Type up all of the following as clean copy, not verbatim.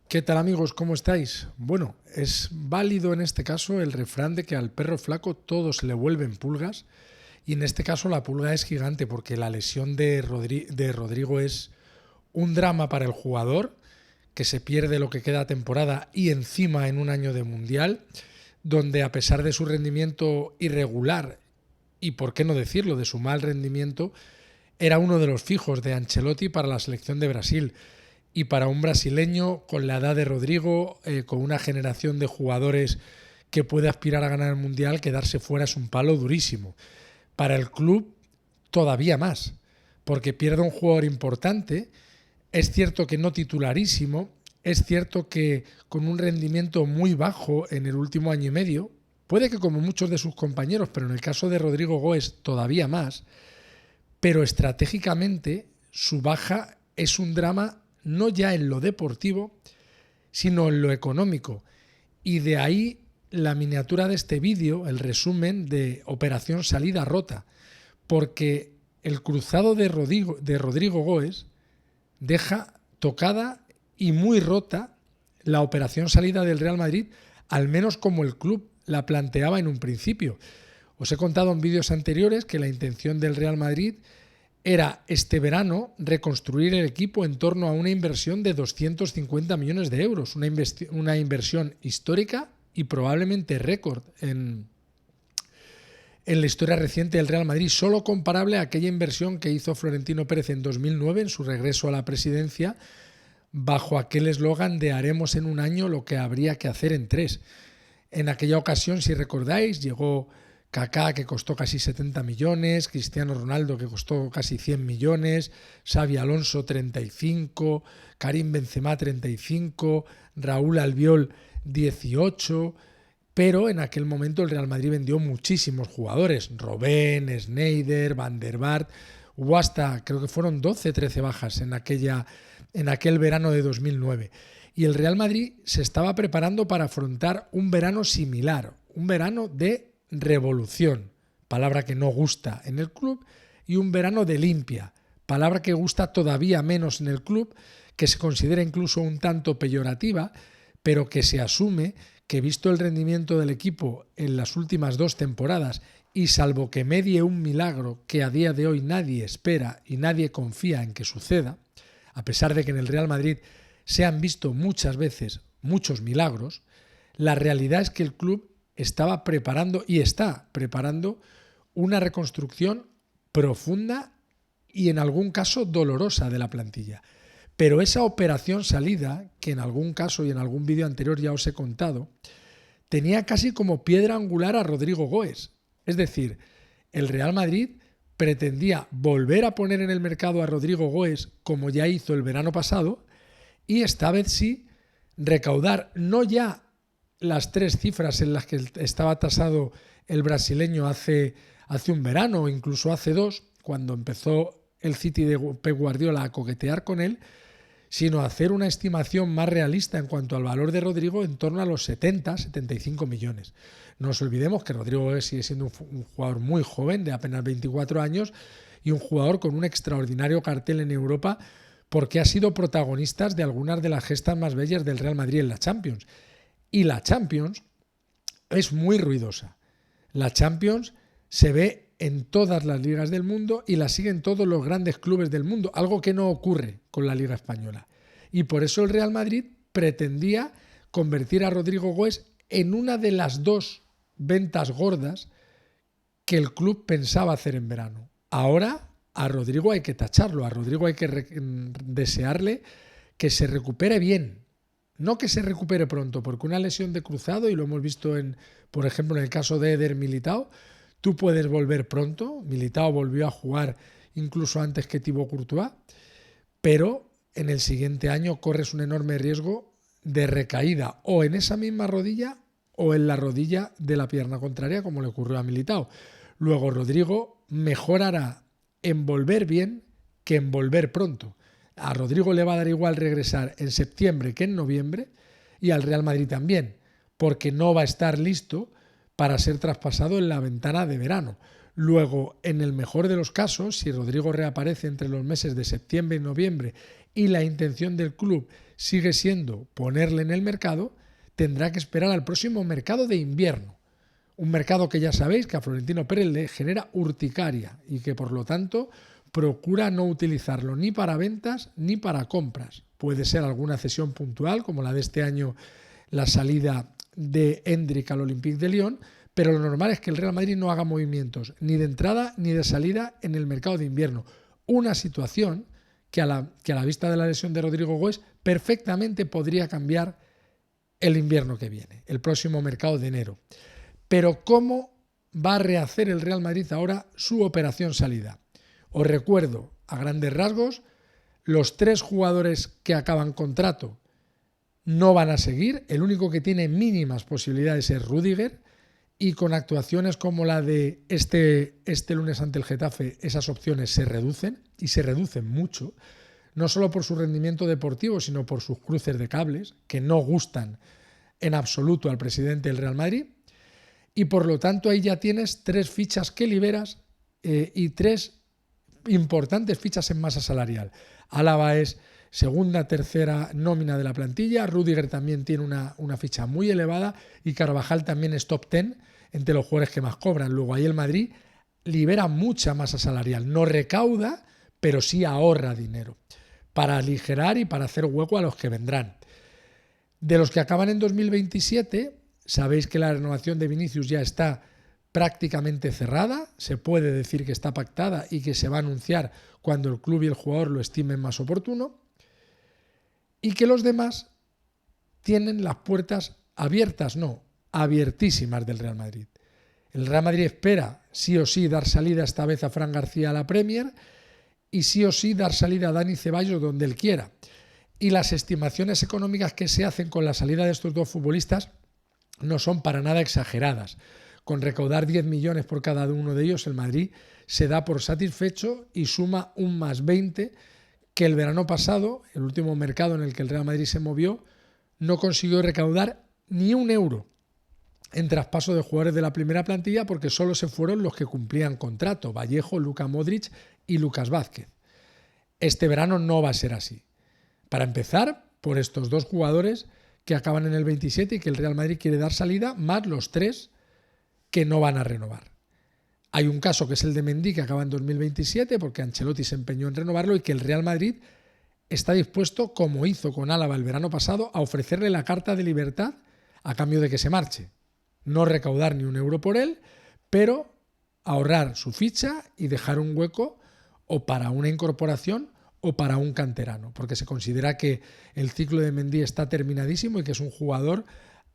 ¿Qué tal amigos? ¿Cómo estáis? Bueno, es válido en este caso el refrán de que al perro flaco todo se le vuelven pulgas y en este caso la pulga es gigante porque la lesión de Rodrigo es un drama para el jugador que se pierde lo que queda temporada y encima en un año de mundial donde a pesar de su rendimiento irregular y por qué no decirlo de su mal rendimiento era uno de los fijos de Ancelotti para la selección de Brasil. Y para un brasileño con la edad de Rodrigo, con una generación de jugadores que puede aspirar a ganar el Mundial, quedarse fuera es un palo durísimo. Para el club, todavía más, porque pierde un jugador importante. Es cierto que no titularísimo, es cierto que con un rendimiento muy bajo en el último año y medio, puede que como muchos de sus compañeros, pero en el caso de Rodrigo Goes todavía más, pero estratégicamente su baja es un drama no ya en lo deportivo, sino en lo económico. Y de ahí la miniatura de este vídeo, el resumen de Operación Salida Rota, porque el cruzado de Rodrigo Goes deja tocada y muy rota la operación salida del Real Madrid, al menos como el club la planteaba en un principio. Os he contado en vídeos anteriores que la intención del Real Madrid era este verano reconstruir el equipo en torno a una inversión de 250 millones de euros, una inversión histórica y probablemente récord en la historia reciente del Real Madrid, solo comparable a aquella inversión que hizo Florentino Pérez en 2009 en su regreso a la presidencia bajo aquel eslogan de haremos en un año lo que habría que hacer en 3. En aquella ocasión, si recordáis, llegó Kaká, que costó casi 70 millones, Cristiano Ronaldo, que costó casi 100 millones, Xavi Alonso 35, Karim Benzema 35, Raúl Albiol 18, pero en aquel momento el Real Madrid vendió muchísimos jugadores, Robben, Sneijder, Van der Vaart, hubo hasta, creo que fueron 12, 13 bajas en aquel verano de 2009. Y el Real Madrid se estaba preparando para afrontar un verano similar, un verano de revolución, palabra que no gusta en el club, y un verano de limpia, palabra que gusta todavía menos en el club, que se considera incluso un tanto peyorativa, pero que se asume que visto el rendimiento del equipo en las últimas 2 temporadas y salvo que medie un milagro que a día de hoy nadie espera y nadie confía en que suceda, a pesar de que en el Real Madrid se han visto muchas veces muchos milagros, la realidad es que el club estaba preparando y está preparando una reconstrucción profunda y en algún caso dolorosa de la plantilla. Pero esa operación salida, que en algún caso y en algún vídeo anterior ya os he contado, tenía casi como piedra angular a Rodrigo Goes. Es decir, el Real Madrid pretendía volver a poner en el mercado a Rodrigo Goes como ya hizo el verano pasado y esta vez sí recaudar no ya las 3 cifras en las que estaba tasado el brasileño hace un verano o incluso hace 2, cuando empezó el City de Pep Guardiola a coquetear con él, sino hacer una estimación más realista en cuanto al valor de Rodrigo en torno a los 70, 75 millones. No nos olvidemos que Rodrigo sigue siendo un jugador muy joven, de apenas 24 años, y un jugador con un extraordinario cartel en Europa porque ha sido protagonista de algunas de las gestas más bellas del Real Madrid en la Champions. Y la Champions es muy ruidosa. La Champions se ve en todas las ligas del mundo y la siguen todos los grandes clubes del mundo, algo que no ocurre con la Liga Española. Y por eso el Real Madrid pretendía convertir a Rodrigo Goes en una de las 2 ventas gordas que el club pensaba hacer en verano. Ahora a Rodrigo hay que tacharlo, a Rodrigo hay que desearle que se recupere bien. No que se recupere pronto, porque una lesión de cruzado, y lo hemos visto por ejemplo, en el caso de Eder Militao, tú puedes volver pronto. Militao volvió a jugar incluso antes que Thibaut Courtois, pero en el siguiente año corres un enorme riesgo de recaída o en esa misma rodilla o en la rodilla de la pierna contraria, como le ocurrió a Militao. Luego Rodrigo mejorará en volver bien que en volver pronto. A Rodrigo le va a dar igual regresar en septiembre que en noviembre y al Real Madrid también, porque no va a estar listo para ser traspasado en la ventana de verano. Luego, en el mejor de los casos, si Rodrigo reaparece entre los meses de septiembre y noviembre y la intención del club sigue siendo ponerle en el mercado, tendrá que esperar al próximo mercado de invierno. Un mercado que ya sabéis que a Florentino Pérez le genera urticaria y que por lo tanto procura no utilizarlo ni para ventas ni para compras. Puede ser alguna cesión puntual, como la de este año, la salida de Endrick al Olympique de Lyon, pero lo normal es que el Real Madrid no haga movimientos ni de entrada ni de salida en el mercado de invierno. Una situación que a la vista de la lesión de Rodrigo Goes perfectamente podría cambiar el invierno que viene, el próximo mercado de enero. Pero ¿cómo va a rehacer el Real Madrid ahora su operación salida? Os recuerdo, a grandes rasgos, los 3 jugadores que acaban contrato no van a seguir. El único que tiene mínimas posibilidades es Rüdiger, y con actuaciones como la de este lunes ante el Getafe, esas opciones se reducen, y se reducen mucho, no solo por su rendimiento deportivo, sino por sus cruces de cables, que no gustan en absoluto al presidente del Real Madrid. Y por lo tanto ahí ya tienes 3 fichas que liberas y 3 importantes fichas en masa salarial. Álava es segunda, tercera nómina de la plantilla, Rüdiger también tiene una ficha muy elevada y Carvajal también es top 10 entre los jugadores que más cobran. Luego ahí el Madrid libera mucha masa salarial, no recauda, pero sí ahorra dinero para aligerar y para hacer hueco a los que vendrán. De los que acaban en 2027, sabéis que la renovación de Vinicius ya está prácticamente cerrada, se puede decir que está pactada y que se va a anunciar cuando el club y el jugador lo estimen más oportuno, y que los demás tienen las puertas abiertas, no, abiertísimas del Real Madrid. El Real Madrid espera sí o sí dar salida esta vez a Fran García a la Premier y sí o sí dar salida a Dani Ceballos donde él quiera. Y las estimaciones económicas que se hacen con la salida de estos 2 futbolistas no son para nada exageradas. Con recaudar 10 millones por cada uno de ellos, el Madrid se da por satisfecho y suma un más 20 que el verano pasado, el último mercado en el que el Real Madrid se movió, no consiguió recaudar ni un euro en traspaso de jugadores de la primera plantilla porque solo se fueron los que cumplían contrato, Vallejo, Luka Modric y Lucas Vázquez. Este verano no va a ser así. Para empezar, por estos 2 jugadores que acaban en el 27 y que el Real Madrid quiere dar salida, más los 3 que no van a renovar. Hay un caso que es el de Mendy, que acaba en 2027 porque Ancelotti se empeñó en renovarlo y que el Real Madrid está dispuesto, como hizo con Álava el verano pasado, a ofrecerle la carta de libertad a cambio de que se marche. No recaudar ni un euro por él, pero ahorrar su ficha y dejar un hueco o para una incorporación o para un canterano, porque se considera que el ciclo de Mendy está terminadísimo y que es un jugador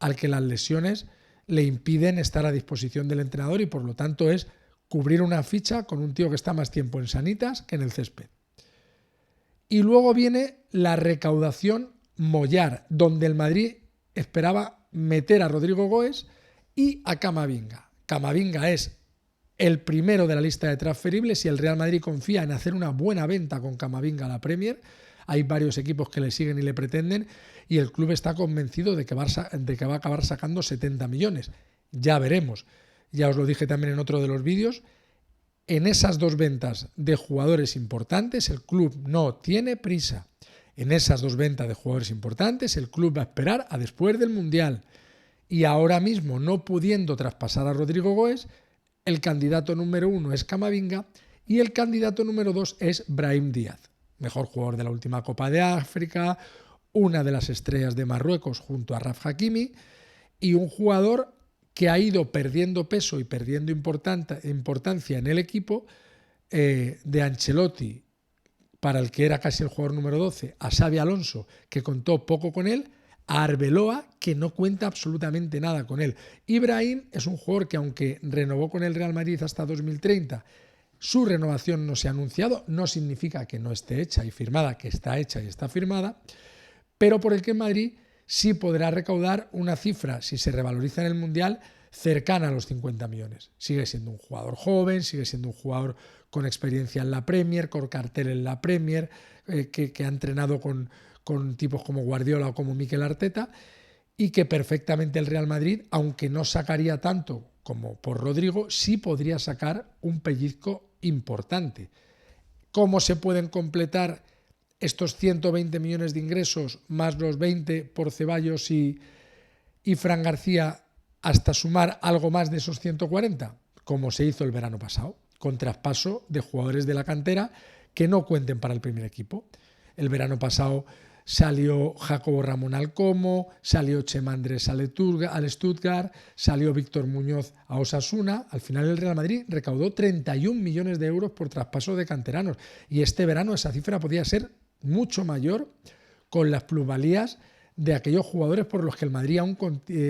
al que las lesiones le impiden estar a disposición del entrenador y por lo tanto es cubrir una ficha con un tío que está más tiempo en sanitas que en el césped. Y luego viene la recaudación mollar, donde el Madrid esperaba meter a Rodrigo Goes y a Camavinga. Camavinga es el primero de la lista de transferibles y el Real Madrid confía en hacer una buena venta con Camavinga a la Premier. Hay varios equipos que le siguen y le pretenden y el club está convencido de que va a acabar sacando 70 millones. Ya veremos. Ya os lo dije también en otro de los vídeos. En esas 2 ventas de jugadores importantes el club no tiene prisa. En esas 2 ventas de jugadores importantes el club va a esperar a después del Mundial. Y ahora mismo, no pudiendo traspasar a Rodrigo Goes, el candidato número 1 es Camavinga y el candidato número 2 es Brahim Díaz, mejor jugador de la última Copa de África, una de las estrellas de Marruecos junto a Raf Hakimi y un jugador que ha ido perdiendo peso y perdiendo importancia en el equipo de Ancelotti, para el que era casi el jugador número 12, a Xabi Alonso, que contó poco con él, a Arbeloa, que no cuenta absolutamente nada con él. Ibrahim es un jugador que, aunque renovó con el Real Madrid hasta 2030, su renovación no se ha anunciado, no significa que no esté hecha y firmada, que está hecha y está firmada, pero por el que Madrid sí podrá recaudar una cifra, si se revaloriza en el Mundial, cercana a los 50 millones. Sigue siendo un jugador joven, sigue siendo un jugador con experiencia en la Premier, con cartel en la Premier, que ha entrenado con tipos como Guardiola o como Mikel Arteta, y que perfectamente el Real Madrid, aunque no sacaría tanto como por Rodrigo, sí podría sacar un pellizco importante. ¿Cómo se pueden completar estos 120 millones de ingresos más los 20 por Ceballos y Fran García hasta sumar algo más de esos 140, como se hizo el verano pasado, con traspaso de jugadores de la cantera que no cuenten para el primer equipo. El verano pasado salió Jacobo Ramón al Como, salió Chema Andrés al Stuttgart, salió Víctor Muñoz a Osasuna. Al final el Real Madrid recaudó 31 millones de euros por traspaso de canteranos y este verano esa cifra podía ser mucho mayor con las plusvalías de aquellos jugadores por los que el Madrid aún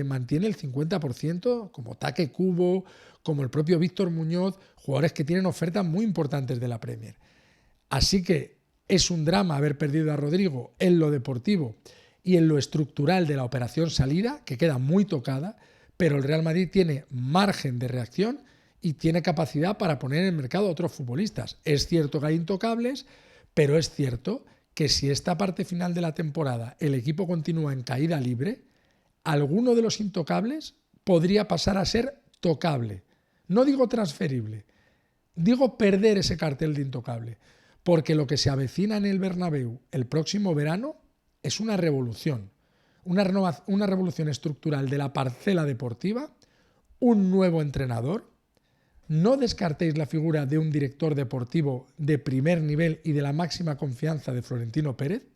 mantiene el 50%, como Take Kubo, como el propio Víctor Muñoz, jugadores que tienen ofertas muy importantes de la Premier. Así que es un drama haber perdido a Rodrigo en lo deportivo y en lo estructural de la operación salida, que queda muy tocada, pero el Real Madrid tiene margen de reacción y tiene capacidad para poner en el mercado a otros futbolistas. Es cierto que hay intocables, pero es cierto que si esta parte final de la temporada el equipo continúa en caída libre, alguno de los intocables podría pasar a ser tocable. No digo transferible, digo perder ese cartel de intocable, porque lo que se avecina en el Bernabéu el próximo verano es una revolución, una revolución estructural de la parcela deportiva, un nuevo entrenador. No descartéis la figura de un director deportivo de primer nivel y de la máxima confianza de Florentino Pérez,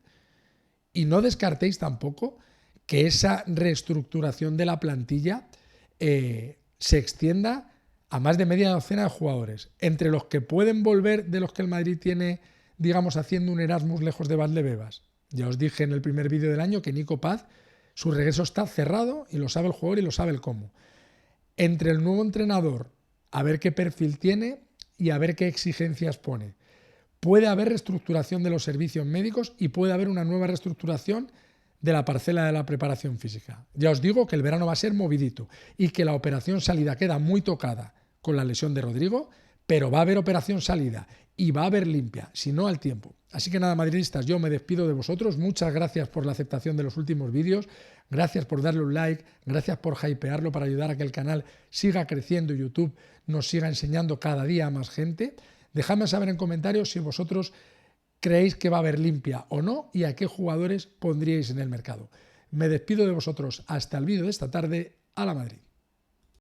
y no descartéis tampoco que esa reestructuración de la plantilla se extienda a más de media docena de jugadores, entre los que pueden volver de los que el Madrid tiene, digamos, haciendo un Erasmus lejos de Valdebebas. Ya os dije en el primer vídeo del año que Nico Paz, su regreso está cerrado y lo sabe el jugador y lo sabe el cómo. Entre el nuevo entrenador, a ver qué perfil tiene y a ver qué exigencias pone. Puede haber reestructuración de los servicios médicos y puede haber una nueva reestructuración de la parcela de la preparación física. Ya os digo que el verano va a ser movidito y que la operación salida queda muy tocada con la lesión de Rodrigo, pero va a haber operación salida y va a haber limpia, si no al tiempo. Así que nada, madridistas, yo me despido de vosotros. Muchas gracias por la aceptación de los últimos vídeos, gracias por darle un like, gracias por hypearlo para ayudar a que el canal siga creciendo y YouTube nos siga enseñando cada día a más gente. Dejadme saber en comentarios si vosotros creéis que va a haber limpia o no y a qué jugadores pondríais en el mercado. Me despido de vosotros hasta el vídeo de esta tarde. ¡A la Madrid!